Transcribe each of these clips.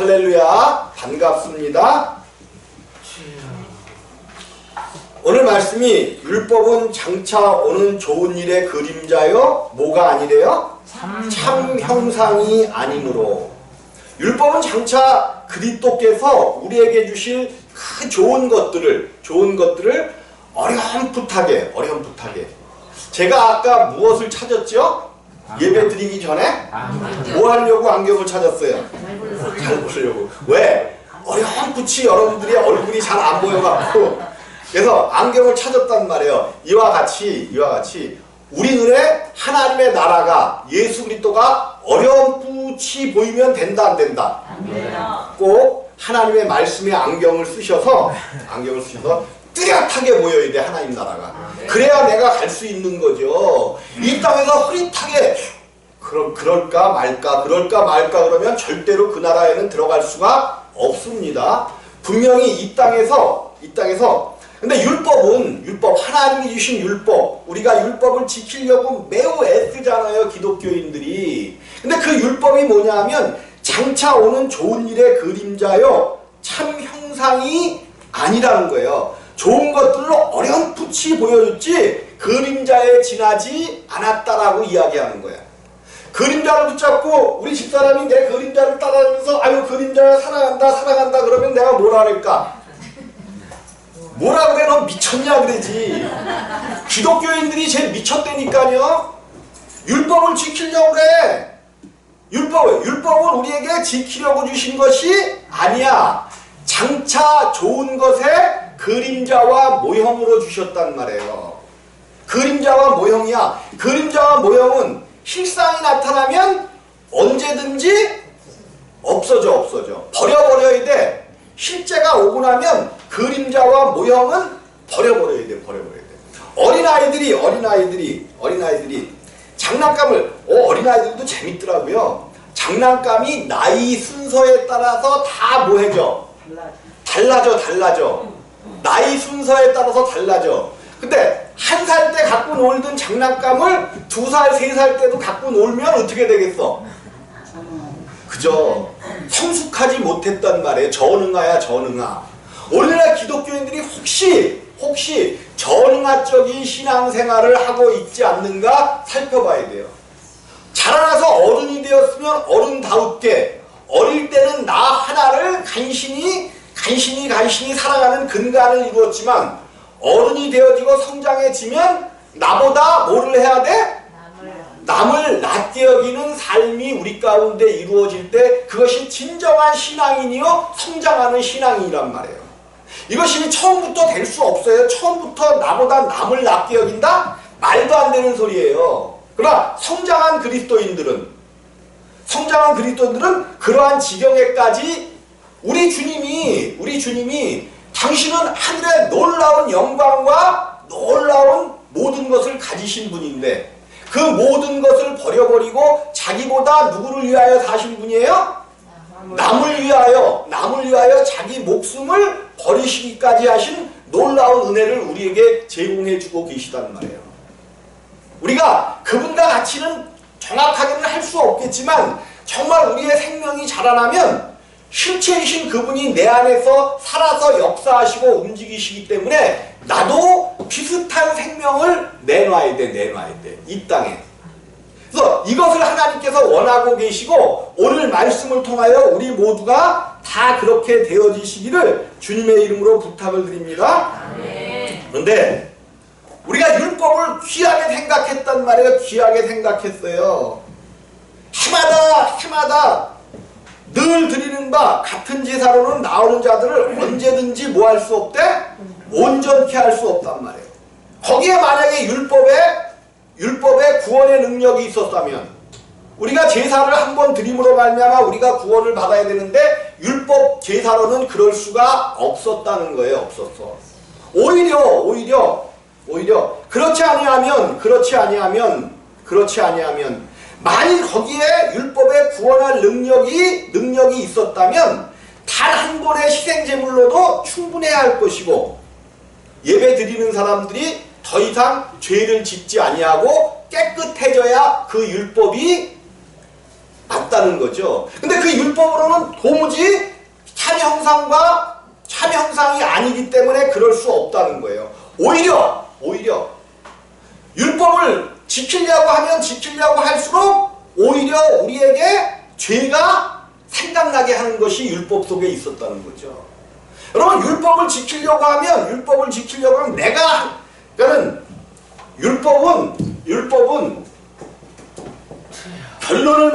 할렐루야, 반갑습니다. 오늘 말씀이 율법은 장차 오는 좋은 일의 그림자요 뭐가 아니래요? 참 형상이 아니므로. 율법은 장차 그리스도께서 우리에게 주실 그 좋은 것들을 어렴풋하게 제가 아까 무엇을 찾았죠? 예배 드리기 전에 뭐 하려고 안경을 찾았어요? 잘 보려고. 왜? 어렴풋이 여러분들이 얼굴이 잘 안 보여갖고 그래서 안경을 찾았단 말이에요. 이와 같이 우리 눈에 하나님의 나라가 예수 그리스도가 어렴풋이 보이면 된다 안 된다? 꼭 하나님의 말씀에 안경을 쓰셔서 뚜렷하게 보여야 돼. 하나님 나라가. 그래야 내가 갈 수 있는 거죠. 이 땅에서 흐릿하게 그럴까 말까 그러면 절대로 그 나라에는 들어갈 수가 없습니다. 분명히 이 땅에서 근데 율법 하나님이 주신 율법, 우리가 율법을 지키려고 매우 애쓰잖아요, 기독교인들이. 근데 그 율법이 뭐냐 하면 장차 오는 좋은 일의 그림자요 참 형상이 아니라는 거예요. 좋은 것들로 어렴풋이 보여줬지 그림자에 지나지 않았다라고 이야기하는 거야. 그림자를 붙잡고 우리 집사람이 내 그림자를 따라다니면서 아유 그림자를 사랑한다 그러면 내가 뭐라 그럴까? 뭐라 그래? 너 미쳤냐 그러지. 기독교인들이 제일 미쳤다니까요. 율법을 지키려고 그래. 율법은 우리에게 지키려고 주신 것이 아니야. 장차 좋은 것에 그림자와 모형으로 주셨단 말이에요. 그림자와 모형이야. 그림자와 모형은 실상이 나타나면 언제든지 없어져. 버려버려야 돼. 실제가 오고 나면 그림자와 모형은 버려버려야 돼. 어린아이들이 장난감을 어린아이들도 재밌더라고요. 장난감이 나이 순서에 따라서 다 뭐해져? 달라져. 나이 순서에 따라서 달라져. 근데 1살 때 갖고 놀던 장난감을 2살, 3살 때도 갖고 놀면 어떻게 되겠어? 그죠? 성숙하지 못했단 말이에요. 전응아야. 오늘날 기독교인들이 혹시 전응아적인 신앙생활을 하고 있지 않는가 살펴봐야 돼요. 자라나서 어른이 되었으면 어른다웠게 어릴 때는 나 하나를 간신히 살아가는 근간을 이루었지만 어른이 되어지고 성장해지면 나보다 뭐를 해야 돼? 남을 낮게 여기는 삶이 우리 가운데 이루어질 때 그것이 진정한 신앙인이요 성장하는 신앙인이란 말이에요. 이것이 처음부터 될 수 없어요. 처음부터 나보다 남을 낮게 여긴다? 말도 안 되는 소리예요. 그러나 성장한 그리스도인들은 그러한 지경에까지 우리 주님이 당신은 하늘의 놀라운 영광과 놀라운 모든 것을 가지신 분인데 그 모든 것을 버려버리고 자기보다 누구를 위하여 사신 분이에요? 남을 위하여 자기 목숨을 버리시기까지 하신 놀라운 은혜를 우리에게 제공해 주고 계시단 말이에요. 우리가 그분과 같이는 정확하게는 할 수 없겠지만 정말 우리의 생명이 자라나면 실체이신 그분이 내 안에서 살아서 역사하시고 움직이시기 때문에 나도 비슷한 생명을 내놔야 돼. 이 땅에. 그래서 이것을 하나님께서 원하고 계시고 오늘 말씀을 통하여 우리 모두가 다 그렇게 되어지시기를 주님의 이름으로 부탁을 드립니다. 그런데 우리가 율법을 귀하게 생각했단 말이에요. 귀하게 생각했어요. 해마다 늘 드리는 바 같은 제사로는 나오는 자들을 언제든지 뭐 할 수 없대? 온전케 할 수 없단 말이에요. 거기에 만약에 율법의 구원의 능력이 있었다면 우리가 제사를 한 번 드림으로 말미암아 우리가 구원을 받아야 되는데 율법 제사로는 그럴 수가 없었다는 거예요. 없었어. 오히려 그렇지 아니하면 만일 거기에 율법에 구원할 능력이 있었다면 단 한 번의 희생제물로도 충분해야 할 것이고 예배 드리는 사람들이 더 이상 죄를 짓지 아니하고 깨끗해져야 그 율법이 맞다는 거죠. 근데 그 율법으로는 도무지 참 형상이 아니기 때문에 그럴 수 없다는 거예요. 오히려 율법을 지키려고 할수록 오히려 우리에게 죄가 생각나게 하는 것이 율법 속에 있었다는 거죠. 여러분, 율법을 지키려고 하면 그러니까는 율법은 결론을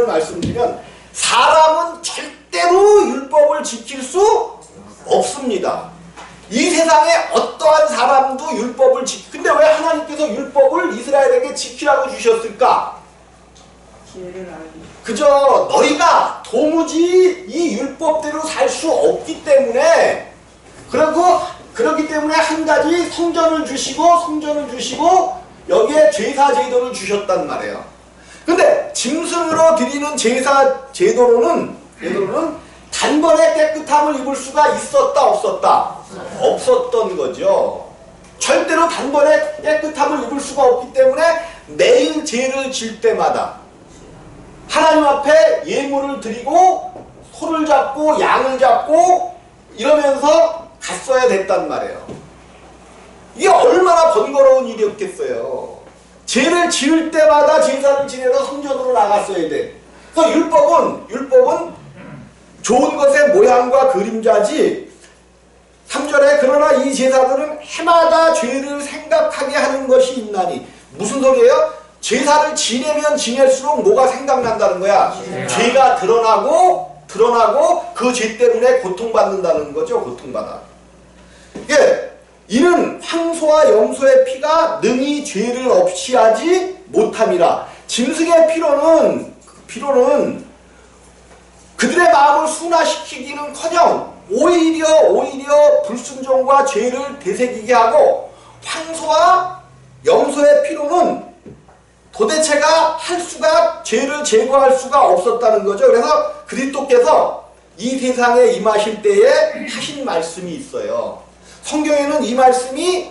말씀드리면 사람은 절대로 율법을 지킬 수 없습니다. 이 세상에 어떠한 사람도 율법을 근데 왜 하나님께서 율법을 이스라엘에게 지키라고 주셨을까? 그저 너희가 도무지 이 율법대로 살 수 없기 때문에 그러기 때문에 한 가지 성전을 주시고 여기에 제사 제도를 주셨단 말이에요. 근데 짐승으로 드리는 제사 제도로는 단번에 깨끗함을 입을 수가 있었다 없었다? 없었던 거죠. 절대로 단번에 깨끗함을 입을 수가 없기 때문에 매일 죄를 질 때마다 하나님 앞에 예물을 드리고 소를 잡고 양을 잡고 이러면서 갔어야 됐단 말이에요. 이게 얼마나 번거로운 일이었겠어요. 죄를 지을 때마다 제사를 지내러 성전으로 나갔어야 돼. 그래서 율법은 좋은 것의 모양과 그림자지. 3절에 그러나 이 제사들은 해마다 죄를 생각하게 하는 것이 있나니. 무슨 소리예요? 제사를 지내면 지낼수록 뭐가 생각난다는 거야? 죄가 드러나고 그 죄 때문에 고통받는다는 거죠. 고통받아. 이는 황소와 염소의 피가 능히 죄를 없이 하지 못함이라. 짐승의 피로는 그들의 마음을 순화시키기는커녕 오히려 불순종과 죄를 되새기게 하고, 황소와 염소의 피로는 도대체가 죄를 제거할 수가 없었다는 거죠. 그래서 그리스도께서 이 세상에 임하실 때에 하신 말씀이 있어요. 성경에는 이 말씀이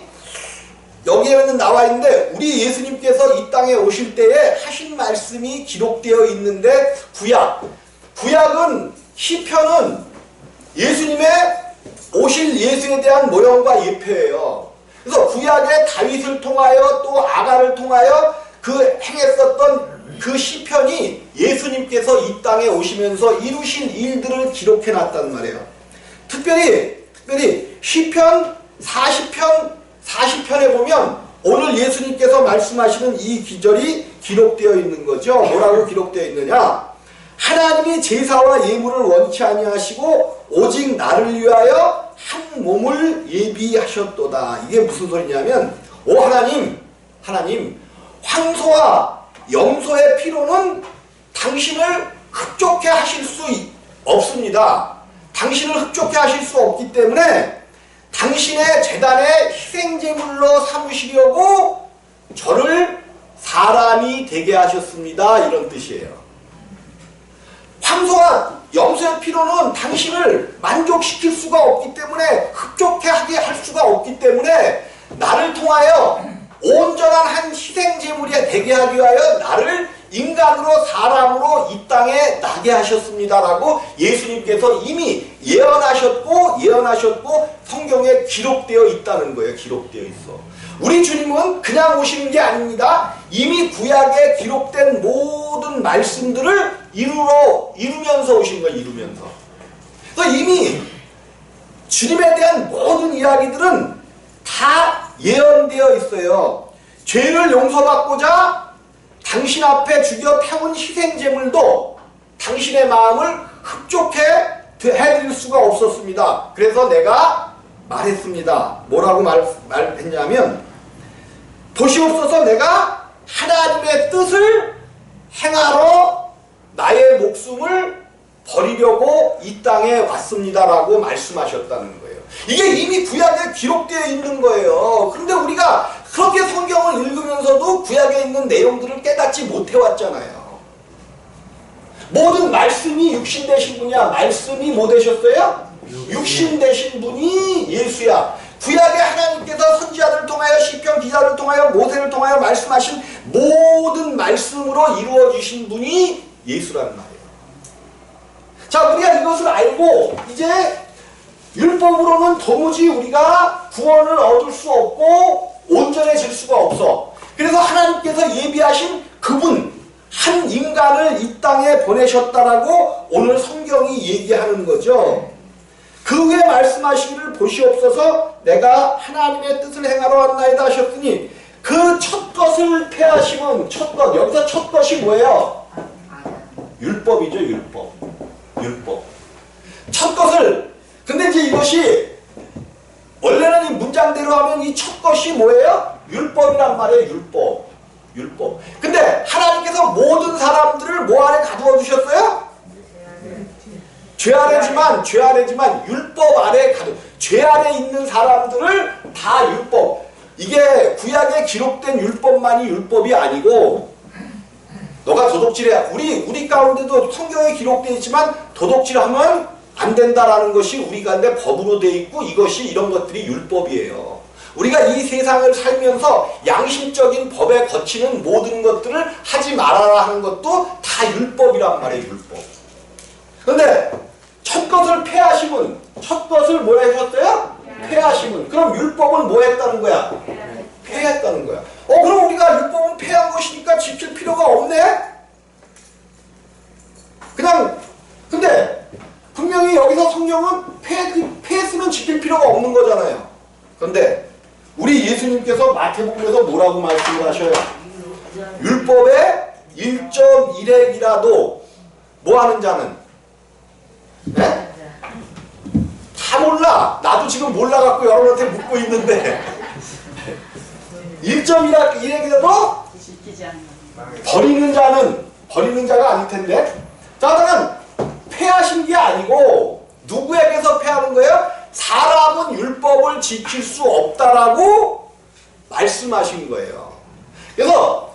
여기에는 나와 있는데, 우리 예수님께서 이 땅에 오실 때에 하신 말씀이 기록되어 있는데, 구약은 시편은 예수님의 오실 예수에 대한 모형과 예표예요. 그래서 구약의 다윗을 통하여 또 아가를 통하여 그 행했었던 그 시편이 예수님께서 이 땅에 오시면서 이루신 일들을 기록해 놨단 말이에요. 특별히 시편 40편에 보면 오늘 예수님께서 말씀하시는 이 기절이 기록되어 있는 거죠. 뭐라고 기록되어 있느냐? 하나님이 제사와 예물을 원치 아니하시고 오직 나를 위하여 한 몸을 예비하셨도다. 이게 무슨 소리냐면, 오 하나님, 황소와 염소의 피로는 당신을 흡족해 하실 수 없습니다. 당신을 흡족해 하실 수 없기 때문에 당신의 제단의 희생제물로 삼으시려고 저를 사람이 되게 하셨습니다. 이런 뜻이에요. 황소와 염소의 피로는 당신을 만족시킬 수가 없기 때문에, 흡족해 하게 할 수가 없기 때문에 나를 통하여 온전한 한 희생제물이 되게 하기 위하여 나를 인간으로 사람으로 이 땅에 나게 하셨습니다라고 예수님께서 이미 예언하셨고 성경에 기록되어 있다는 거예요. 기록되어 있어. 우리 주님은 그냥 오시는 게 아닙니다. 이미 구약에 기록된 모든 말씀들을 이루면서 오신 거예요. 이루면서. 그래서 이미 주님에 대한 모든 이야기들은 다 예언되어 있어요. 죄를 용서받고자 당신 앞에 죽여 태운 희생제물도 당신의 마음을 흡족해 해드릴 수가 없었습니다. 그래서 내가 말했습니다. 뭐라고 말했냐면, 도시옵소서 내가 하나님의 뜻을 행하러 나의 목숨을 버리려고 이 땅에 왔습니다라고 말씀하셨다는 거예요. 이게 이미 구약에 기록되어 있는 거예요. 그런데 우리가 그렇게 성경을 읽으면서도 구약에 있는 내용들을 깨닫지 못해왔잖아요. 모든 말씀이 육신 되신 분이야. 말씀이 뭐 되셨어요? 육신 되신 분이 예수야. 구약에 하나님께서 선지자들을 통하여, 시편 기자를 통하여, 모세를 통하여 말씀하신 모든 말씀으로 이루어 주신 분이 예수란 말이에요. 자, 우리가 이것을 알고 이제 율법으로는 도무지 우리가 구원을 얻을 수 없고 온전해질 수가 없어. 그래서 하나님께서 예비하신 그분, 한 인간을 이 땅에 보내셨다라고 오늘 성경이 얘기하는 거죠. 그 후에 말씀하시기를 보시옵소서 내가 하나님의 뜻을 행하러 왔나이다 하셨으니 그 첫 것을 폐하심은 첫 것, 여기서 첫 것이 뭐예요? 율법이죠, 율법. 율법. 첫 것을, 근데 이제 이것이 원래는 이 문장대로 하면 이 첫 것이 뭐예요? 율법이란 말이에요, 율법. 율법. 근데 하나님께서 모든 사람들을 뭐 안에 가두어 두셨어요? 죄 아래지만 율법 아래 죄 아래 있는 사람들을 다 율법. 이게 구약에 기록된 율법만이 율법이 아니고 너가 도둑질해. 우리 가운데도 성경에 기록되어 있지만 도둑질하면 안 된다라는 것이 우리 가운데 법으로 되어 있고 이것이 이런 것들이 율법이에요. 우리가 이 세상을 살면서 양심적인 법에 거치는 모든 것들을 하지 말아라 하는 것도 다 율법이란 말이에요. 율법. 그런데 첫 것을 폐하심은 첫 것을 뭐 하셨어요? 폐하심은. 그럼 율법은 뭐 했다는 거야? 폐했다는 거야. 그럼 우리가 율법은 폐한 것이니까 지킬 필요가 없네? 그냥 근데 분명히 여기서 성경은 폐했으면 지킬 필요가 없는 거잖아요. 그런데 우리 예수님께서 마태복음에서 뭐라고 말씀을 하셔요? 율법의 1.1핵이라도 뭐 하는 자는? 네? 다 몰라. 나도 지금 몰라갖고 여러분한테 묻고 있는데 1.1핵이라도 버리는 자가 아닐 텐데. 자, 폐하신 게 아니고 누구에게서 폐하는 거예요? 사람은 율법을 지킬 수 없다라고 말씀하신 거예요. 그래서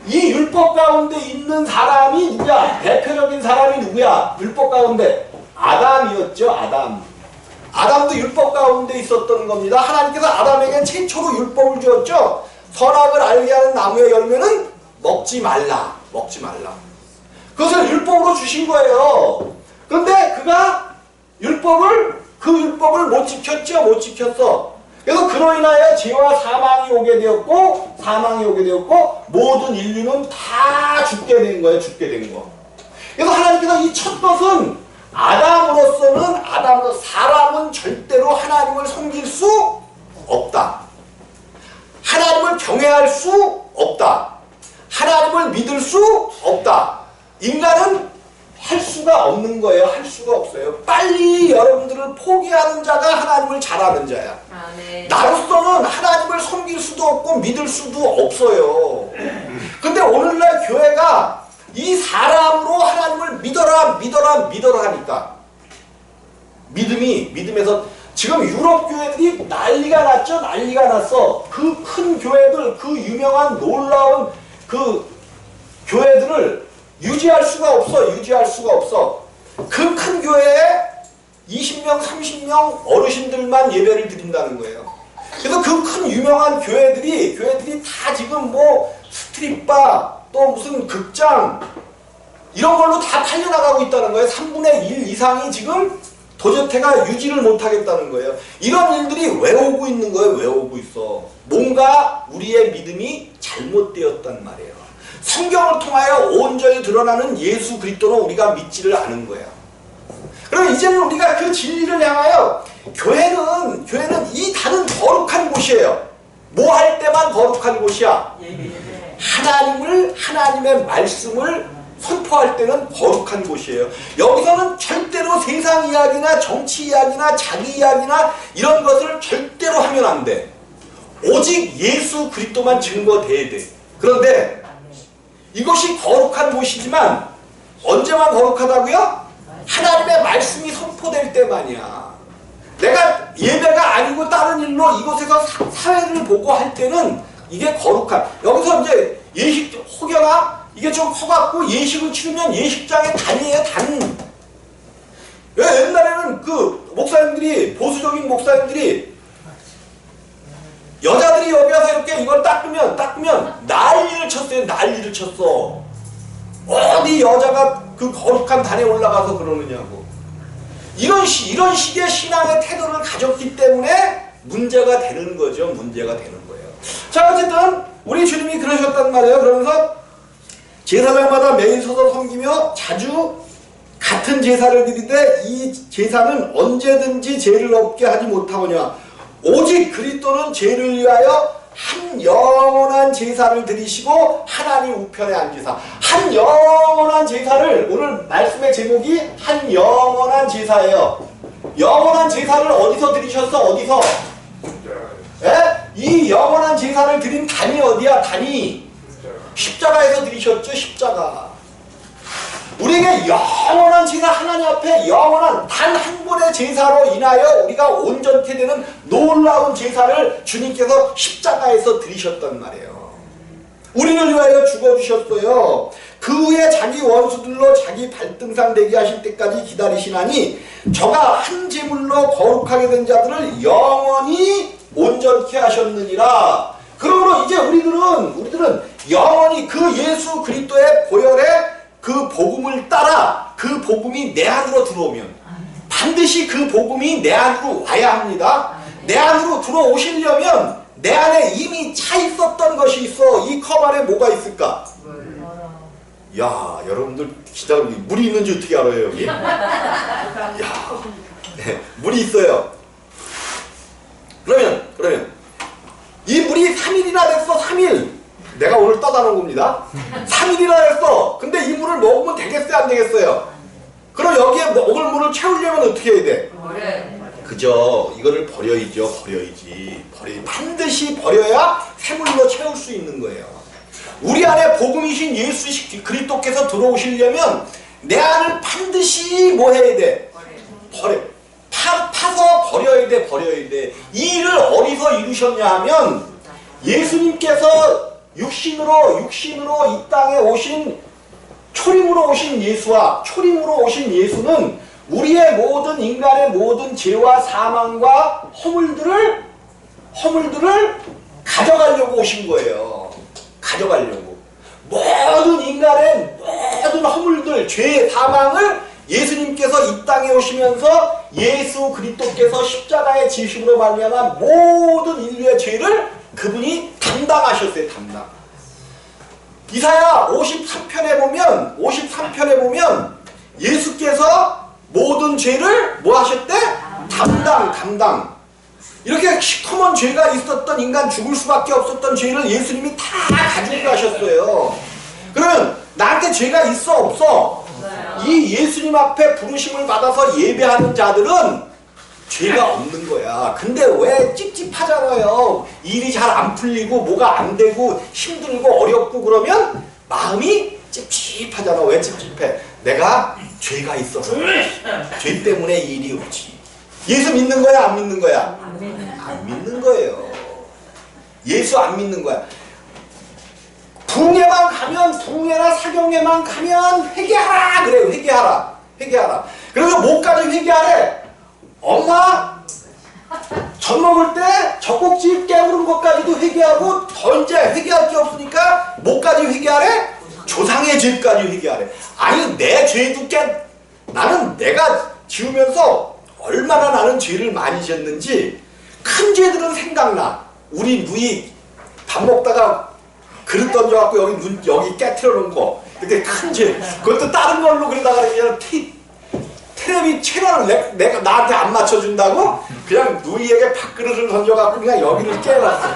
이 율법 가운데 있는 사람이 누구야? 대표적인 사람이 누구야? 율법 가운데 아담이었죠. 아담도 율법 가운데 있었던 겁니다. 하나님께서 아담에게 최초로 율법을 주었죠. 선악을 알게 하는 나무의 열매는 먹지 말라. 그것을 율법으로 주신 거예요. 그런데 그가 그 율법을 못 지켰어. 그래서 그로 인하여 죄와 사망이 오게 되었고 모든 인류는 다 죽게 된 거예요. 그래서 하나님께서 이 첫 것은 사람은 절대로 하나님을 섬길 수 없다. 하나님을 경외할 수 없다. 하나님을 믿을 수 없다. 인간은 할 수가 없는 거예요. 할 수가 없어요. 빨리 여러분들을 포기하는 자가 하나님을 잘하는 자야. 나로서는 하나님을 섬길 수도 없고 믿을 수도 없어요. 근데 오늘날 교회가 이 사람으로 하나님을 믿어라 하니까 믿음에서 지금 유럽 교회들이 난리가 났어. 그 큰 교회들, 그 유명한 놀라운 그 교회들을 유지할 수가 없어. 그 큰 교회에 20명, 30명 어르신들만 예배를 드린다는 거예요. 그래서 그 큰 유명한 교회들이 다 지금 뭐 스트릿바, 또 무슨 극장 이런 걸로 다 팔려나가고 있다는 거예요. 3분의 1 이상이 지금 도저태가 유지를 못하겠다는 거예요. 이런 일들이 왜 오고 있는 거예요? 왜 오고 있어? 뭔가 우리의 믿음이 잘못되었단 말이에요. 성경을 통하여 온전히 드러나는 예수 그리스도는 우리가 믿지를 않은 거예요. 그럼 이제는 우리가 그 진리를 향하여 교회는 이 다른 거룩한 곳이에요. 뭐 할 때만 거룩한 곳이야? 하나님의 말씀을 선포할 때는 거룩한 곳이에요. 여기서는 절대로 세상 이야기나 정치 이야기나 자기 이야기나 이런 것을 절대로 하면 안 돼. 오직 예수 그리스도만 증거돼야 돼. 그런데 이것이 거룩한 곳이지만 언제만 거룩하다고요? 하나님의 말씀이 선포될 때만이야. 내가 예배가 아니고 다른 일로 이곳에서 사회를 보고 할 때는 이게 거룩한. 여기서 이제 예식 혹여나 이게 좀 커갖고 예식을 치르면 예식장에 단이에요. 왜 옛날에는 그 목사님들이 보수적인 목사님들이 여자들이 여기 와서 이렇게 이제 이걸 닦으면 난리를 쳤어요. 난리를 쳤어. 어디 여자가 그 거룩한 단에 올라가서 그러느냐고. 이런 식의 신앙의 태도를 가졌기 때문에 문제가 되는 거죠. 문제가 되는 거예요. 자, 어쨌든 우리 주님이 그러셨단 말이에요. 그러면서 제사장마다 매일 서서 섬기며 자주 같은 제사를 드리되 이 제사는 언제든지 죄를 없게 하지 못하거냐. 오직 그리스도는 죄를 위하여 한 영원한 제사를 드리시고 하나님 우편에 앉으사. 한 영원한 제사를, 오늘 말씀의 제목이 한 영원한 제사예요. 영원한 제사를 어디서 드리셨어? 어디서? 예? 이 영원한 제사를 드린 단이 어디야? 단이 십자가에서 드리셨죠. 십자가. 우리에게 영원한 제사, 하나님 앞에 영원한 단 한 번의 제사로 인하여 우리가 온전케 되는 놀라운 제사를 주님께서 십자가에서 드리셨단 말이에요. 우리를 위하여 죽어주셨어요. 그 후에 자기 원수들로 자기 발등상 되게 하실 때까지 기다리시나니 저가 한 제물로 거룩하게 된 자들을 영원히 온전케 하셨느니라. 그러므로 이제 우리들은 영원히 그 예수 그리스도의 보혈에 그 복음을 따라 그 복음이 내 안으로 들어오면, 반드시 그 복음이 내 안으로 와야 합니다. 내 안으로 들어오시려면 내 안에 이미 차 있었던 것이 있어. 이 컵 안에 뭐가 있을까? 야, 여러분들 기다려. 물이 있는지 어떻게 알아요, 여기? 야, 네, 물이 있어요. 그러면 이 물이 3일이나 됐어. 3일. 내가 오늘 떠다 놓은 겁니다. 3일이나 됐어. 근데 이 물을 먹으면 되겠어요? 안 되겠어요? 그럼 여기에 먹을 물을 채우려면 어떻게 해야 돼? 그죠? 이거를 버려야죠. 반드시 버려야 새물로 채울 수 있는 거예요. 우리 안에 복음이신 예수 그리스도께서 들어오시려면 내 안을 반드시 뭐 해야 돼? 파서 버려야 돼. 이 일을 어디서 이루셨냐 하면 예수님께서 육신으로 이 땅에 오신, 초림으로 오신 예수는 우리의 모든 인간의 모든 죄와 사망과 허물들을 가져가려고 오신 거예요. 모든 인간의 모든 허물들, 죄, 사망을 예수님께서 이 땅에 오시면서 예수 그리스도께서 십자가의 지심으로 말미암아 모든 인류의 죄를 그분이 담당하셨어요. 이사야 53편에 보면 예수께서 모든 죄를 뭐 하셨대? 담당. 이렇게 시커먼 죄가 있었던, 인간 죽을 수밖에 없었던 죄를 예수님이 다 가지고 가셨어요. 그러면 나한테 죄가 있어 없어? 이 예수님 앞에 부르심을 받아서 예배하는 자들은 죄가 없는 거야. 근데 왜 찝찝하잖아요. 일이 잘 안 풀리고 뭐가 안 되고 힘들고 어렵고 그러면 마음이 찝찝하잖아. 왜 찝찝해? 내가 죄가 있어서. 죄 때문에 일이 오지. 예수 믿는 거야? 안 믿는 거야? 안 믿는 거예요. 예수 안 믿는 거야. 부흥회만 가면, 부흥회나 사경회만 가면 회개하라 그래요. 회개하라. 그래서 뭐까지 회개하래? 엄마 젖 먹을 때 젖꼭지 깨물은 것까지도 회개하고 더 이제 회개할 게 없으니까 뭐까지 회개하래? 조상의 죄까지 회개하래. 아니 내 죄도 나는 내가 지으면서 얼마나 나는 죄를 많이 지었는지 큰 죄들은 생각나. 우리 누이 밥 먹다가 그릇 던져갖고 여기 깨트려 놓은 거, 이렇게 큰 죄. 그것도 다른 걸로 그러다가 그냥 텔레비 채널을 내가 나한테 안 맞춰준다고 그냥 누이에게 밥그릇을 던져갖고 그냥 여기를 깨놨어.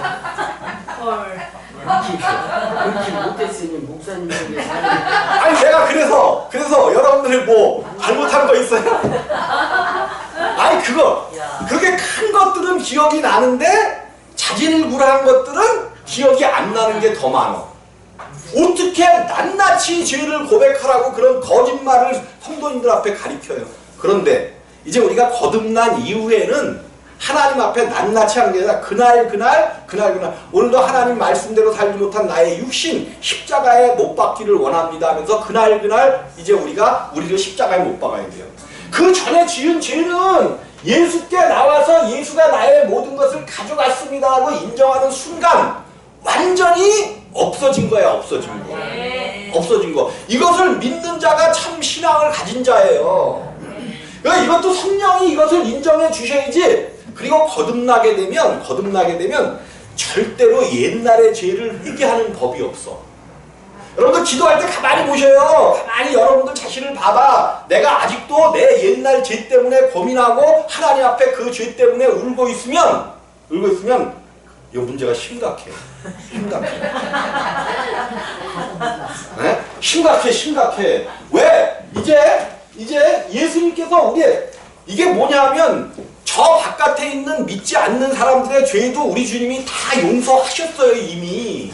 그렇게 못했으니 목사님 중에 아니 내가 그래서 여러분들이 뭐 잘못한 거 있어요? 아니 그렇게 큰 것들은 기억이 나는데 자진을 불허한 것들은 기억이 안 나는 게 더 많아. 어떻게 낱낱이 죄를 고백하라고 그런 거짓말을 성도님들 앞에 가리켜요. 그런데 이제 우리가 거듭난 이후에는 하나님 앞에 낱낱이 하는 게 아니라 그날 오늘도 하나님 말씀대로 살지 못한 나의 육신 십자가에 못 박기를 원합니다 하면서 그날 이제 우리를 십자가에 못 박아야 돼요. 그 전에 지은 죄는 예수께 나와서 예수가 나의 모든 것을 가져갔습니다 하고 인정하는 순간 완전히 없어진 거야. 없어진 거. 없어진 거. 이것을 믿는 자가 참 신앙을 가진 자예요. 그러니까 이것도 성령이 이것을 인정해 주셔야지. 그리고 거듭나게 되면 절대로 옛날의 죄를 회개하는 법이 없어. 여러분들 기도할 때 가만히 보셔요. 가만히 여러분들 자신을 봐봐. 내가 아직도 내 옛날 죄 때문에 고민하고 하나님 앞에 그 죄 때문에 울고 있으면 이 문제가 심각해. 네? 심각해. 왜? 이제 예수님께서 이게 뭐냐면 저 바깥에 있는 믿지 않는 사람들의 죄도 우리 주님이 다 용서하셨어요. 이미.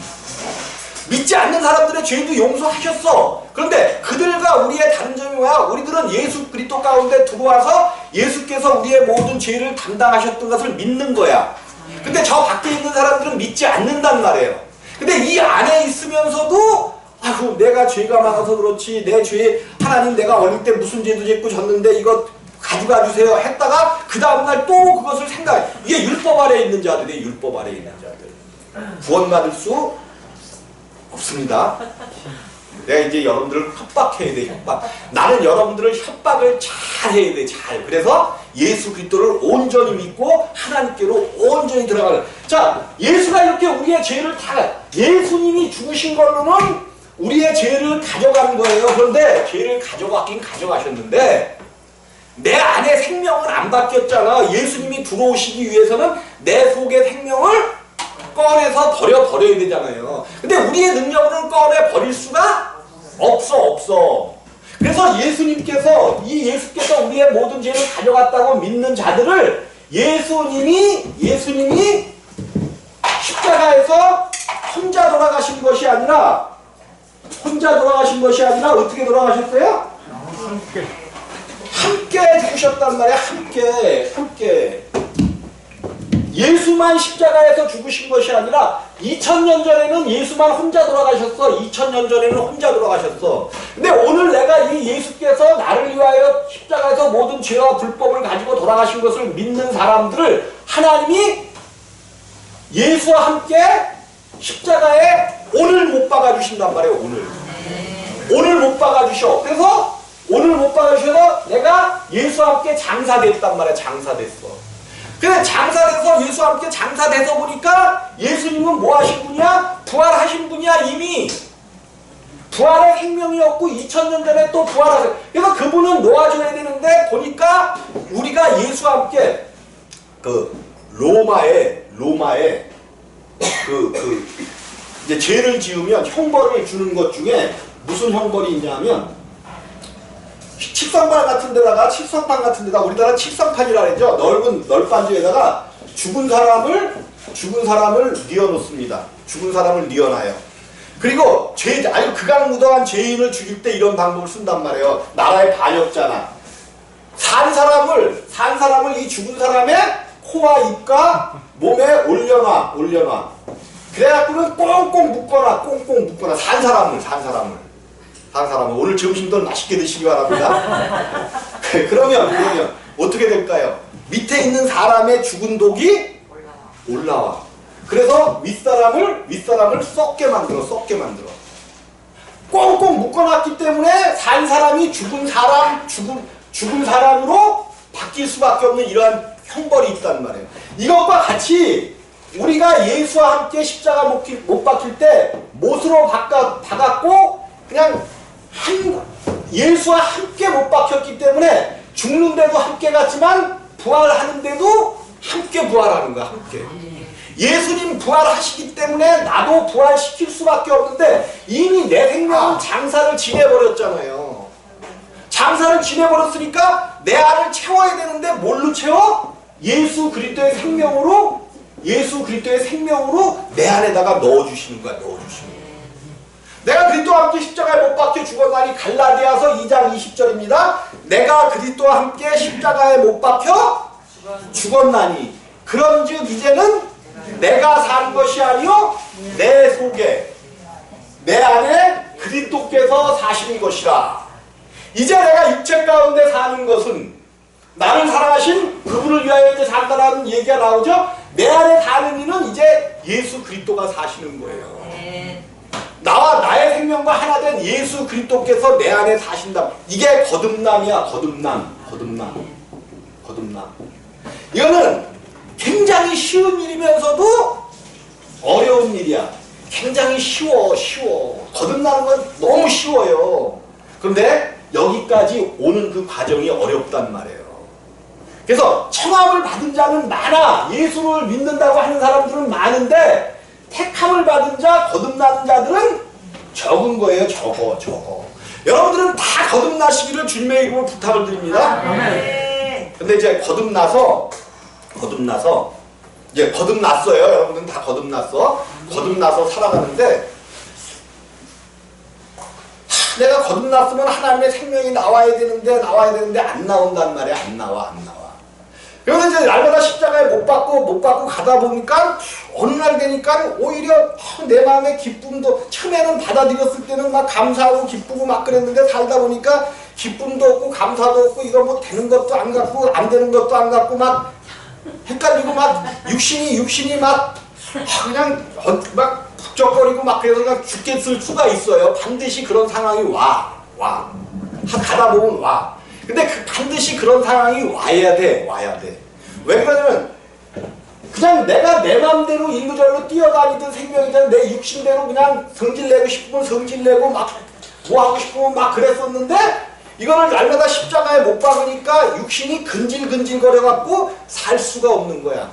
믿지 않는 사람들의 죄도 용서하셨어. 그런데 그들과 우리의 다른 점이 뭐야? 우리들은 예수 그리스도 가운데 들어와서 예수께서 우리의 모든 죄를 담당하셨던 것을 믿는 거야. 근데 저 밖에 있는 사람들은 믿지 않는단 말이에요. 근데 이 안에 있으면서도 아이고 내가 죄가 많아서 그렇지, 내 죄 하나님 내가 어릴 때 무슨 죄도 짓고 졌는데 이거 가져가 주세요 했다가 그 다음날 또 그것을 생각해. 이게 율법 아래에 있는 자들이 율법 아래에 있는 자들. 구원받을 수 없습니다. 내가 이제 여러분들을 협박해야 돼. 협박. 나는 여러분들을 협박을 잘 해야 돼. 잘. 그래서 예수 그리스도를 온전히 믿고 하나님께로 온전히 들어가는. 자, 예수가 이렇게 우리의 죄를 다 예수님이 죽으신 걸로는 우리의 죄를 가져가는 거예요. 그런데 죄를 가져가긴 가져가셨는데 내 안에 생명은 안 바뀌었잖아. 예수님이 들어오시기 위해서는 내 속의 생명을 꺼내서 버려야 되잖아요. 근데 우리의 능력으로는 꺼내 버릴 수가 없어. 그래서 예수께서 우리의 모든 죄를 가져갔다고 믿는 자들을 예수님이 십자가에서 혼자 돌아가신 것이 아니라 어떻게 돌아가셨어요? 함께 죽으셨단 말이야. 함께. 예수만 십자가에서 죽으신 것이 아니라 2000년 전에는 예수만 혼자 돌아가셨어. 2000년 전에는 혼자 돌아가셨어. 근데 오늘 내가 이 예수께서 나를 위하여 십자가에서 모든 죄와 불법을 가지고 돌아가신 것을 믿는 사람들을 하나님이 예수와 함께 십자가에 오늘 못 박아주신단 말이에요. 오늘 못 박아주셔. 그래서 오늘 못 박아주셔서 내가 예수와 함께 장사됐단 말이야. 장사됐어. 그래 장사돼서 예수와 함께 장사돼서 보니까 예수님은 뭐 하신 분이야? 부활하신 분이야. 이미 부활의 생명이었고 2000년 전에 또 부활하세요. 그래서 그분은 놓아줘야 되는데 보니까 우리가 예수와 함께 그 로마에 이제 죄를 지으면 형벌을 주는 것 중에 무슨 형벌이 있냐면 칠성판 같은 데다가 우리나라 칠성판이라 그러죠. 넓은 널빤지에다가 죽은 사람을 뉘어놓습니다. 죽은 사람을 뉘어놔요. 그리고 아주 극악무도한 죄인을 죽일 때 이런 방법을 쓴단 말이에요. 나라의 반역자나 산 사람을 이 죽은 사람의 코와 입과 몸에 올려놔. 그래갖고는 꽁꽁 묶거나 산 사람을 오늘 점심도 맛있게 드시기 바랍니다. 그러면 어떻게 될까요? 밑에 있는 사람의 죽은 독이 올라와. 그래서 윗사람을 썩게 만들어. 꽁꽁 묶어놨기 때문에 산 사람이 죽은 사람으로 바뀔 수밖에 없는 이러한 형벌이 있단 말이에요. 이것과 같이 우리가 예수와 함께 십자가 못 박힐 때 못으로 박았고 그냥 예수와 함께 못 박혔기 때문에 죽는데도 함께 갔지만 부활하는데도 함께 부활하는 거야. 함께. 예수님 부활하시기 때문에 나도 부활시킬 수밖에 없는데 이미 내 생명은 장사를 지내버렸잖아요. 장사를 지내버렸으니까 내 안을 채워야 되는데 뭘로 채워? 예수 그리스도의 생명으로 내 안에다가 넣어주시는 거야. 내가 그리스도와 함께 십자가에 못 박혀 죽었나니 갈라디아서 2장 20절입니다. 내가 그리스도와 함께 십자가에 못 박혀 죽었나니 그런즉 이제는 내가 사는 것이 아니요 내 속에 내 안에 그리스도께서 사시는 것이라. 이제 내가 육체 가운데 사는 것은 나를 사랑하신 그분을 위하여 이제 산다라는 얘기가 나오죠. 내 안에 사는 이는 이제 예수 그리스도가 사시는 거예요. 네. 나와 나의 생명과 하나 된 예수 그리스도께서 내 안에 사신다. 이게 거듭남이야. 거듭남. 이거는 굉장히 쉬운 일이면서도 어려운 일이야. 굉장히 쉬워. 거듭나는 건 너무 쉬워요. 그런데 여기까지 오는 그 과정이 어렵단 말이에요. 그래서 청함을 받은 자는 많아. 예수를 믿는다고 하는 사람들은 많은데 택함을 받은 자, 거듭나는 자들은 적은 거예요. 적어. 여러분들은 다 거듭나시기를 주님의 이름으로 부탁을 드립니다. 네. 근데 이제 거듭나서 이제 거듭났어요. 여러분들은 다 거듭나서 살아가는데 내가 거듭났으면 하나님의 생명이 나와야 되는데 안 나온단 말이야. 안 나와. 그래서 이제 날마다 십자가에 못 받고 가다 보니까 어느 날 되니까 오히려 내 마음의 기쁨도 처음에는 받아들였을 때는 막 감사하고 기쁘고 막 그랬는데 살다 보니까 기쁨도 없고 감사도 없고 이거 뭐 되는 것도 안 같고 안 되는 것도 안 같고 막 헷갈리고 막 육신이 막 그냥 막 북적거리고 막 그래서 그냥 죽겠을 수가 있어요. 반드시 그런 상황이 와. 가다 보면 와. 근데 반드시 그런 상황이 와야 돼. 왜 그러냐면 그냥 내가 내 맘대로 일루절로 뛰어다니던 생명이든 내 육신대로 그냥 성질내고 싶으면 성질내고 막 뭐 하고 싶으면 막 그랬었는데 이거를 날마다 십자가에 못 박으니까 육신이 근질근질거려갖고 살 수가 없는 거야.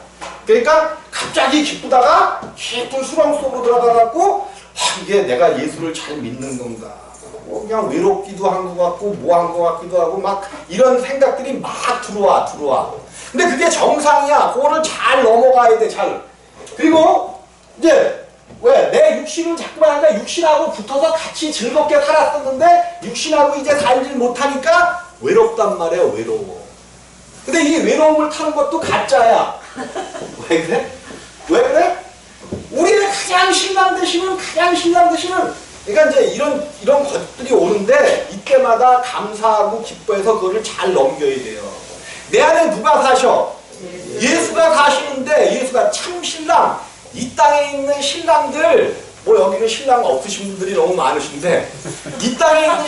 그러니까 갑자기 기쁘다가 깊은 수렁 속으로 들어가갖고 이게 내가 예수를 잘 믿는 건가. 그냥 외롭기도 한 것 같고 뭐 한 것 같기도 하고 막 이런 생각들이 막 들어와. 근데 그게 정상이야. 그거를 잘 넘어가야 돼. 잘. 그리고 이제 왜 내 육신을 자꾸만 하니까 육신하고 붙어서 같이 즐겁게 살았었는데 육신하고 이제 살질 못하니까 외롭단 말이야. 외로워. 근데 이 외로움을 타는 것도 가짜야. 왜 그래? 우리의 가장 신랑 되시는 그러니까 이제 이런 것들이 오는데 이때마다 감사하고 기뻐해서 그거를 잘 넘겨야 돼요. 내 안에 누가 사셔? 예수가 사시는데 예수가 참 신랑. 이 땅에 있는 신랑들 뭐 여기는 신랑 없으신 분들이 너무 많으신데 이 땅에 있는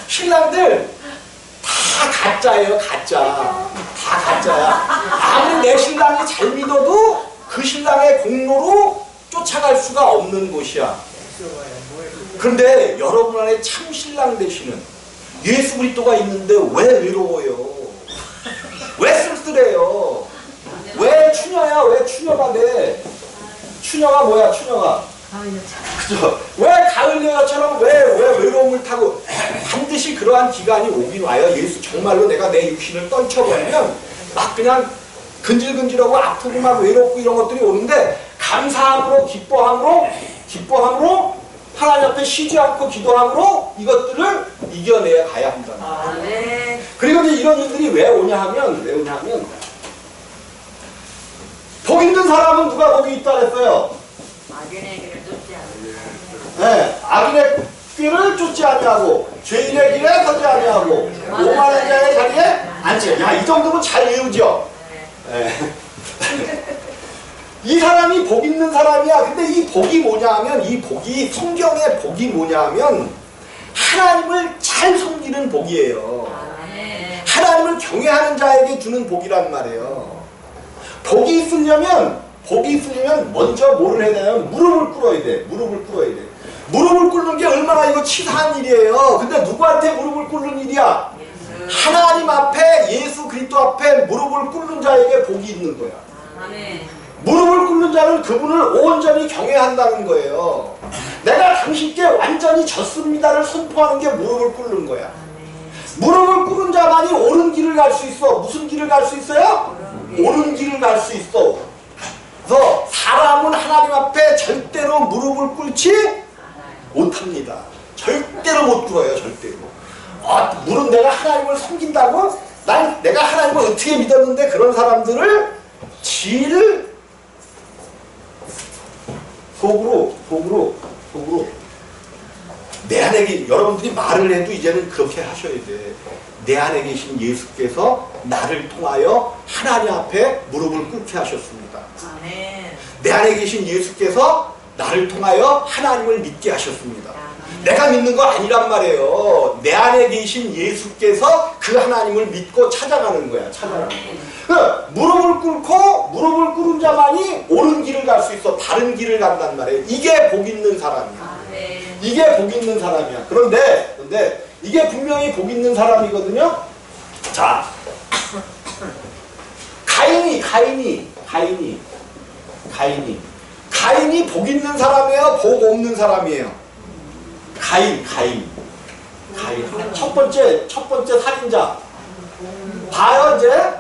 신랑들 다 가짜예요. 다 가짜야. 아무리 내 신랑이 잘 믿어도 그 신랑의 공로로 쫓아갈 수가 없는 곳이야. 그런데 여러분 안에 참 신랑 되시는 예수 그리스도가 있는데 왜 외로워요? 왜 쓸쓸해요? 왜 추녀야? 왜 추녀가 돼? 추녀가 뭐야? 그죠? 왜 가을 여자처럼 왜 외로움을 타고 반드시 그러한 기간이 오긴 와요. 예수 정말로 내가 내 육신을 떨쳐버리면 막 그냥 근질근질하고 아프고 막 외롭고 이런 것들이 오는데 감사함으로 기뻐함으로 하나님 앞에 쉬지 않고 기도함으로 이것들을 이겨내야 가야 한다. 네. 그리고 이제 이런 일들이 왜 오냐 하면 복 있는 사람은 누가 복이 있다 그랬어요? 악인의 길을 쫓지 않는다. 네, 악인의 길을 쫓지 아니하고 죄인의 길에 서지 아니하고 오만한 자의 자리에 앉지. 야, 이 정도면 잘 외우죠? 네. 이 사람이 복 있는 사람이야. 근데 이 복이 뭐냐 하면 성경의 복이 뭐냐 하면 하나님을 잘 섬기는 복이에요. 하나님을 경외하는 자에게 주는 복이란 말이에요. 복이 있으려면 먼저 뭐를 해야 되냐면 무릎을 꿇어야 돼. 무릎을 꿇는 게 얼마나 이거 치사한 일이에요. 근데 누구한테 무릎을 꿇는 일이야? 하나님 앞에 예수 그리스도 앞에 무릎을 꿇는 자에게 복이 있는 거야. 무릎을 꿇는 자는 그분을 온전히 경외한다는 거예요. 내가 당신께 완전히 졌습니다를 선포하는 게 무릎을 꿇는 거야. 무릎을 꿇은 자만이 옳은 길을 갈 수 있어. 무슨 길을 갈 수 있어요? 옳은 길을 갈 수 있어. 그래서 사람은 하나님 앞에 절대로 무릎을 꿇지 못합니다. 절대로 못 꿇어요. 절대로. 물은 내가 하나님을 섬긴다고? 내가 하나님을 어떻게 믿었는데 그런 사람들을 복으로 내 안에 여러분들이 말을 해도 이제는 그렇게 하셔야 돼. 내 안에 계신 예수께서 나를 통하여 하나님 앞에 무릎을 꿇게 하셨습니다. 아멘. 내 안에 계신 예수께서 나를 통하여 하나님을 믿게 하셨습니다. 내가 믿는 거 아니란 말이에요. 내 안에 계신 예수께서 그 하나님을 믿고 찾아가는 거야. 찾아가는 거야. 무릎을 꿇은 자만이 옳은 길을 갈 수 있어. 바른 길을 간단 말이에요. 이게 복 있는 사람이야. 이게 복 있는 사람이야. 그런데 이게 분명히 복 있는 사람이거든요. 자, 가인이 복 있는 사람이에요? 복 없는 사람이에요? 가인. 첫 번째 살인자. 봐요, 이제.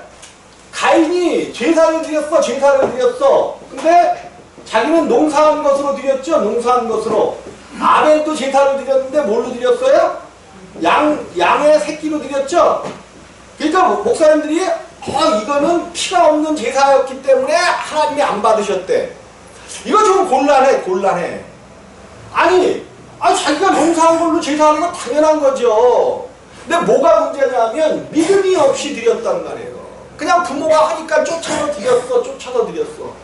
가인이 제사를 드렸어. 근데 자기는 농사한 것으로 드렸죠? 농사한 것으로. 아벨도 제사를 드렸는데 뭘로 드렸어요? 양의 새끼로 드렸죠? 그러니까 목사님들이 이거는 피가 없는 제사였기 때문에 하나님이 안 받으셨대. 이거 좀 곤란해. 아니 자기가 농사한 걸로 제사하는 건 당연한 거죠. 근데 뭐가 문제냐면 믿음이 없이 드렸단 말이에요. 그냥 부모가 하니까 쫓아서 드렸어.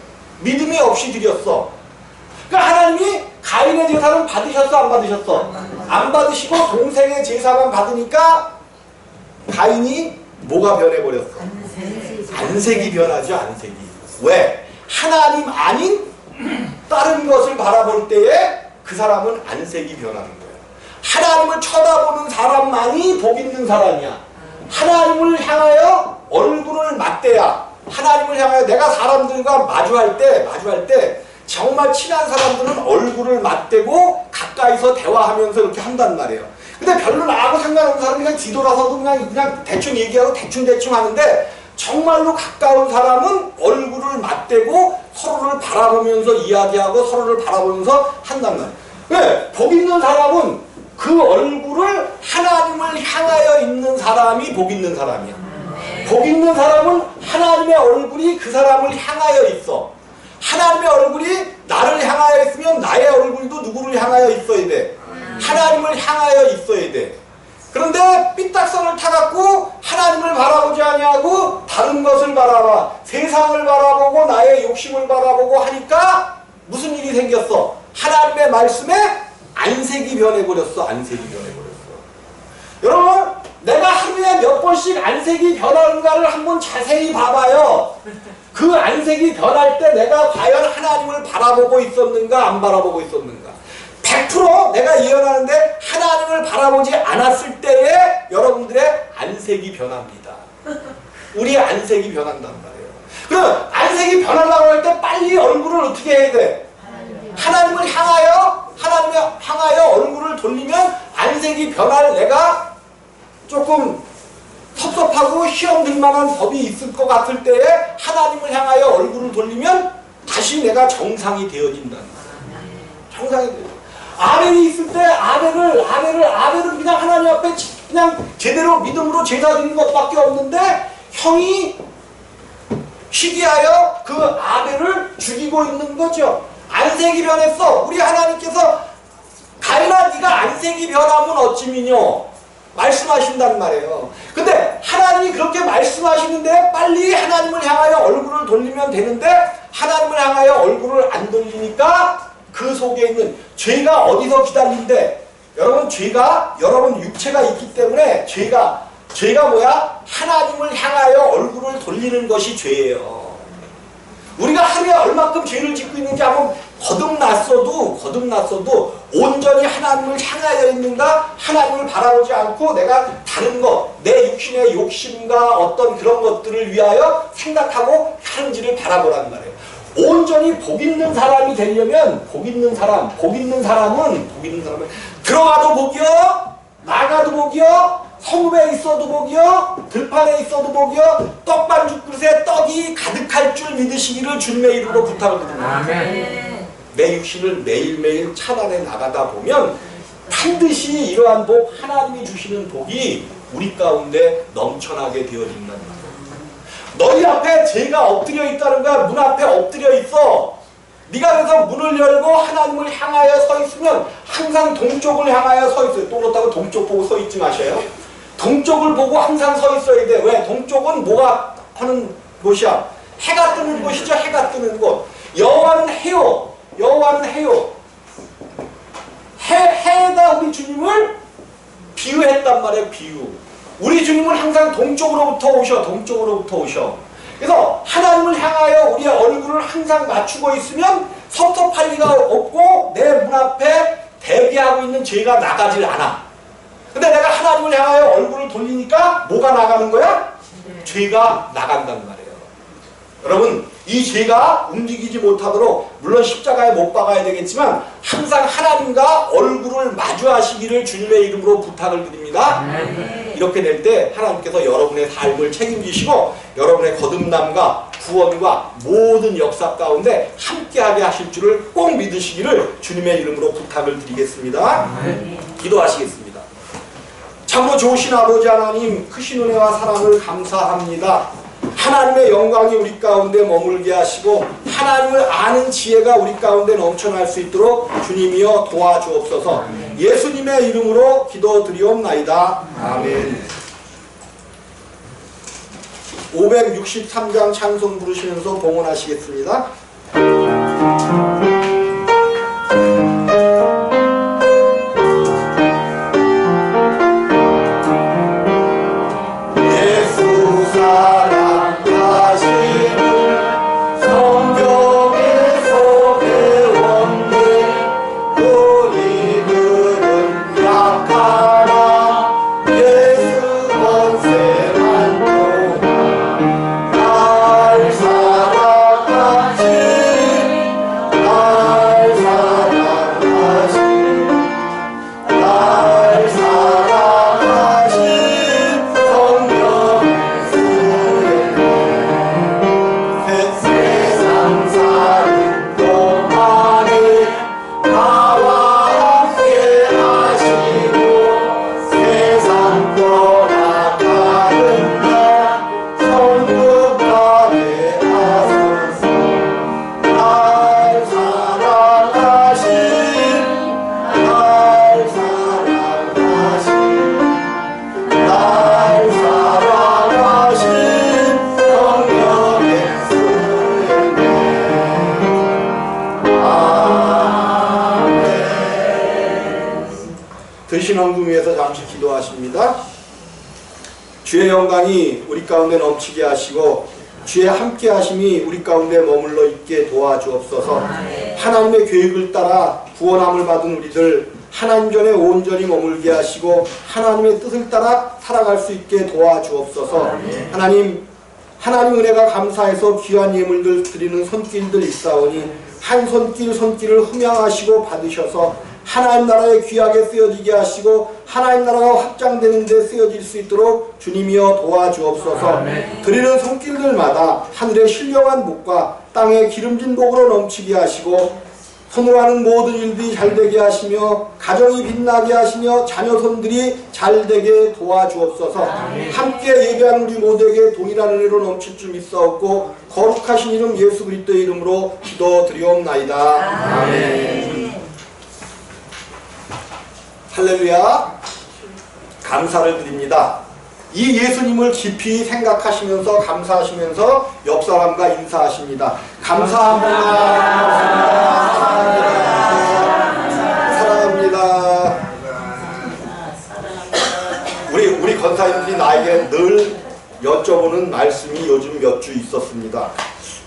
믿음이 없이 드렸어. 그러니까 하나님이 가인의 제사는 받으셨어, 안 받으셨어? 안 받으시고 동생의 제사만 받으니까 가인이 뭐가 변해버렸어? 안색이 변하죠, 안색이. 왜? 하나님 아닌 다른 것을 바라볼 때에 그 사람은 안색이 변하는 거예요. 하나님을 쳐다보는 사람만이 복 있는 사람이야. 하나님을 향하여 얼굴을 맞대야. 하나님을 향하여 내가 사람들과 마주할 때 정말 친한 사람들은 얼굴을 맞대고 가까이서 대화하면서 이렇게 한단 말이에요. 근데 별로 나하고 상관없는 사람이 그냥 뒤돌아서도 그냥 대충 얘기하고 대충 하는데 정말로 가까운 사람은 얼굴을 맞대고 서로를 바라보면서 이야기하고 서로를 바라보면서 한단 말이에요. 왜? 복 있는 사람은 그 얼굴을 하나님을 향하여 있는 사람이 복 있는 사람이야. 복 있는 사람은 하나님의 얼굴이 그 사람을 향하여 있어. 하나님의 얼굴이 나를 향하여 있으면 나의 얼굴도 누구를 향하여 있어야 돼? 하나님을 향하여 있어야 돼. 그런데 삐딱선을 타갖고 하나님을 바라보지 아니하고 다른 것을 바라봐. 세상을 바라보고 나의 욕심을 바라보고 하니까 무슨 일이 생겼어? 하나님의 말씀에 안색이 변해버렸어. 여러분, 내가 하루에 몇 번씩 안색이 변하는가를 한번 자세히 봐봐요. 그 안색이 변할 때 내가 과연 하나님을 바라보고 있었는가 안 바라보고 있었는가. 100% 내가 예언하는데 하나님을 바라보지 않았을 때에 여러분들의 안색이 변합니다. 우리의 안색이 변한단 말이에요. 그럼 안색이 변하려고 할 때 빨리 얼굴을 어떻게 해야 돼? 하나님을 향하여 얼굴을 돌리면 안색이 변할 내가 조금 섭섭하고 시험 들 만한 법이 있을 것 같을 때에 하나님을 향하여 얼굴을 돌리면 다시 내가 정상이 되어진다는 거예요. 정상이 되어져. 아벨이 있을 때 아벨은 그냥 하나님 앞에 그냥 제대로 믿음으로 제사 드린 것밖에 없는데 형이 시기하여 그 아벨을 죽이고 있는 거죠. 안색이 변했어. 우리 하나님께서 가인아 네가 안색이 변하면 어찌미뇨 말씀하신단 말이에요. 근데 하나님이 그렇게 말씀하시는데 빨리 하나님을 향하여 얼굴을 돌리면 되는데 하나님을 향하여 얼굴을 안 돌리니까 그 속에 있는 죄가 어디서 기다린대? 여러분 죄가 여러분 육체가 있기 때문에 죄가 뭐야? 하나님을 향하여 얼굴을 돌리는 것이 죄예요. 우리가 하루에 얼마큼 죄를 짓고 있는지 한번 거듭났어도 온전히 하나님을 향하여 있는가? 하나님을 바라보지 않고 내가 다른 것, 내 육신의 욕심과 어떤 그런 것들을 위하여 생각하고 하는지를 바라보란 말이에요. 온전히 복 있는 사람이 되려면 복 있는 사람은 들어가도 복이요, 나가도 복이요, 성읍에 있어도 복이요, 들판에 있어도 복이요, 떡반죽 그릇에 떡이 가득할 줄 믿으시기를 주님의 이름으로 부탁을 드립니다. 아멘. 내 육신을 매일매일 차단해 나가다 보면 반드시 이러한 복, 하나님이 주시는 복이 우리 가운데 넘쳐나게 되어진다는 거예요. 너희 앞에 죄가 엎드려 있다는 거야. 문 앞에 엎드려 있어. 네가 그래서 문을 열고 하나님을 향하여 서 있으면 항상 동쪽을 향하여 서 있어요. 또 그렇다고 동쪽 보고 서 있지 마셔요. 동쪽을 보고 항상 서 있어야 돼. 왜? 동쪽은 뭐가 하는 곳이야? 해가 뜨는 곳이죠. 해가 뜨는 곳. 여호와는 해요. 여호와는 해요. 해가 우리 주님을 비유했단 말이에요. 비유. 우리 주님은 항상 동쪽으로부터 오셔. 동쪽으로부터 오셔. 그래서 하나님을 향하여 우리의 얼굴을 항상 맞추고 있으면 섭섭할 리가 없고 내 문 앞에 대기하고 있는 죄가 나가질 않아. 근데 내가 하나님을 향하여 얼굴을 돌리니까 뭐가 나가는 거야? 죄가 나간단 말이에요. 여러분, 이 죄가 움직이지 못하도록 물론 십자가에 못 박아야 되겠지만 항상 하나님과 얼굴을 마주하시기를 주님의 이름으로 부탁을 드립니다. 이렇게 될 때 하나님께서 여러분의 삶을 책임지시고 여러분의 거듭남과 구원과 모든 역사 가운데 함께하게 하실 줄을 꼭 믿으시기를 주님의 이름으로 부탁을 드리겠습니다. 기도하시겠습니다. 참으로 좋으신 아버지 하나님, 크신 은혜와 사랑을 감사합니다. 하나님의 영광이 우리 가운데 머물게 하시고 하나님을 아는 지혜가 우리 가운데 넘쳐날 수 있도록 주님이여 도와주옵소서. 예수님의 이름으로 기도드리옵나이다. 아멘. 563장 찬송 부르시면서 봉헌하시겠습니다. 드신 헌금 위해서 잠시 기도하십니다. 주의 영광이 우리 가운데 넘치게 하시고 주의 함께 하심이 우리 가운데 머물러 있게 도와주옵소서. 하나님의 계획을 따라 구원함을 받은 우리들 하나님 전에 온전히 머물게 하시고 하나님의 뜻을 따라 살아갈 수 있게 도와주옵소서. 하나님 은혜가 감사해서 귀한 예물들 드리는 손길들 있사오니 한 손길을 흠양하시고 받으셔서 하나님 나라에 귀하게 쓰여지게 하시고 하나님 나라가 확장되는 데 쓰여질 수 있도록 주님이여 도와주옵소서. 드리는 손길들마다 하늘의 신령한 복과 땅의 기름진 복으로 넘치게 하시고 손으로 하는 모든 일들이 잘되게 하시며 가정이 빛나게 하시며 자녀손들이 잘되게 도와주옵소서. 함께 예배하는 우리 모두에게 동일한 은혜로 넘칠 줄 믿사옵고 거룩하신 이름 예수 그리스도의 이름으로 기도드리옵나이다. 아멘. 할렐루야. 감사를 드립니다. 이 예수님을 깊이 생각하시면서 감사하시면서 옆 사람과 인사하십니다. 감사합니다. 사랑합니다. 우리 권사님들이 나에게 늘 여쭤보는 말씀이 요즘 몇 주 있었습니다.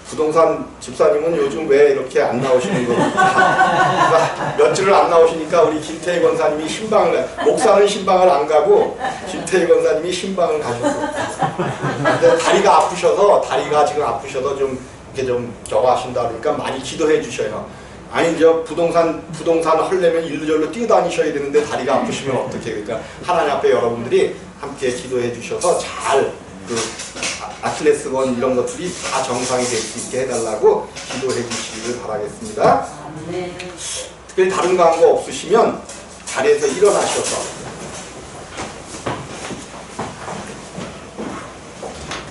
부동산 집사님은 요즘 왜 이렇게 안 나오시는 겁니까? 몇 주를 안 나오시니까 우리 김태희 권사님이 신방을, 목사는 신방을 안 가고 김태희 권사님이 신방을 가셨어요. 근데 다리가 지금 아프셔서 좀 이렇게 좀 저거 하신다 그러니까 많이 기도해 주셔요. 아니 저 부동산 하려면 일루절로 뛰어다니셔야 되는데 다리가 아프시면 어떻게. 그러니까 하나님 앞에 여러분들이 함께 기도해 주셔서 잘 아킬레스건 이런 것들이 다 정상이 될 수 있게 해달라고 기도해 주시기를 바라겠습니다. 특별히 다른 광고 없으시면 자리에서 일어나셔서